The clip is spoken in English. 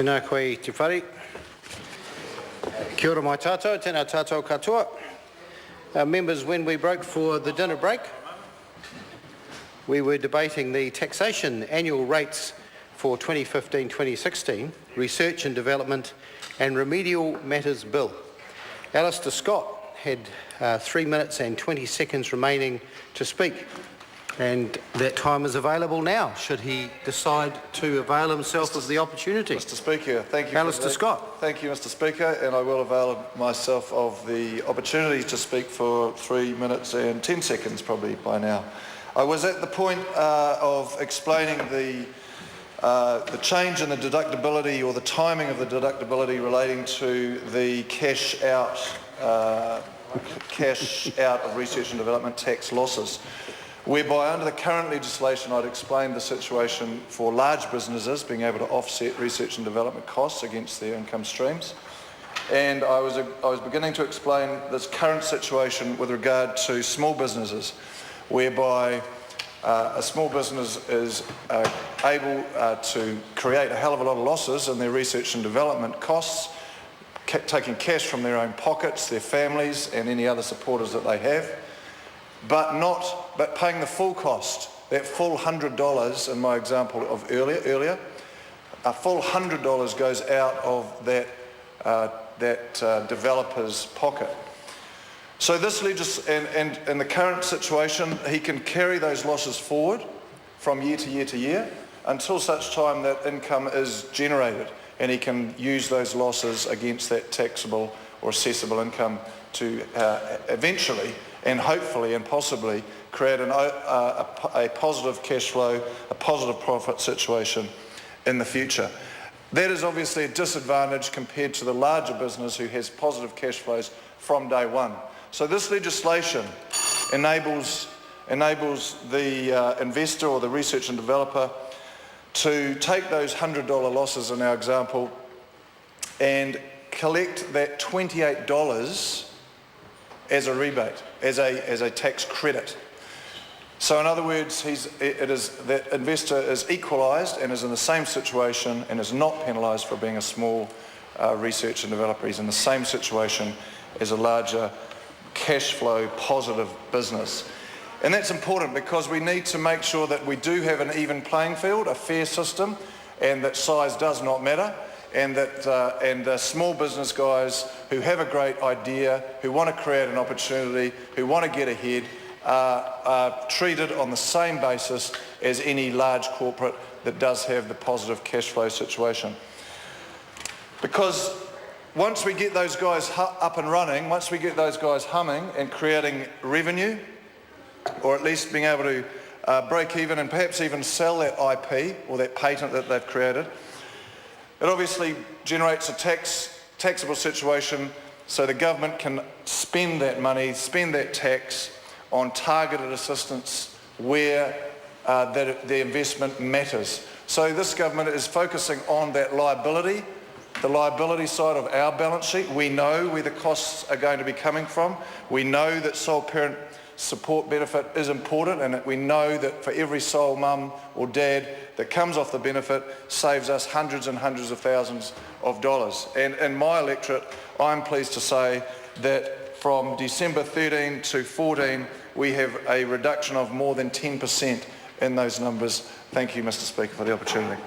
Tēnā koe te whare. Kia ora mai tātou, tēnā tātou katoa. Members, when we broke for the dinner break, we were debating the taxation annual rates for 2015-2016, Research and Development and Remedial Matters Bill. Alistair Scott had 3 minutes and 20 seconds remaining to speak, and that time is available now, should he decide to avail himself of the opportunity. Mr Speaker, thank you. Alistair Scott. Thank you, Mr Speaker, and I will avail myself of the opportunity to speak for 3 minutes and 10 seconds probably by now. I was at the point of explaining the change in the deductibility, or the timing of the deductibility relating to the cash out of research and development tax losses, whereby under the current legislation I'd explained the situation for large businesses being able to offset research and development costs against their income streams. And I was beginning to explain this current situation with regard to small businesses, whereby a small business is able to create a hell of a lot of losses in their research and development costs, taking cash from their own pockets, their families and any other supporters that they have, but paying the full cost, that full $100 in my example of earlier, a full $100 goes out of that developer's pocket. So this and in the current situation, he can carry those losses forward from year to year to year until such time that income is generated, and he can use those losses against that taxable or assessable income to eventually and hopefully and possibly create a positive cash flow, a positive profit situation in the future. That is obviously a disadvantage compared to the larger business who has positive cash flows from day one. So this legislation enables the investor or the research and developer to take those $100 losses in our example and collect that $28 as a rebate, as a tax credit. So in other words, that investor is equalised and is in the same situation and is not penalised for being a small research and developer. He's in the same situation as a larger cash flow positive business. And that's important because we need to make sure that we do have an even playing field, a fair system, and that size does not matter, and that small business guys who have a great idea, who want to create an opportunity, who want to get ahead, are treated on the same basis as any large corporate that does have the positive cash flow situation. Because once we get those guys up and running, once we get those guys humming and creating revenue, or at least being able to break even and perhaps even sell that IP or that patent that they've created, it obviously generates a taxable situation, so the government can spend that money, spend that tax on targeted assistance where the investment matters. So this government is focusing on that liability, the liability side of our balance sheet. We know where the costs are going to be coming from. We know that sole parent support benefit is important, and that we know that for every sole mum or dad that comes off the benefit saves us hundreds and hundreds of thousands of dollars. And in my electorate, I'm pleased to say that from December 13 to 14, we have a reduction of more than 10% in those numbers. Thank you, Mr Speaker, for the opportunity.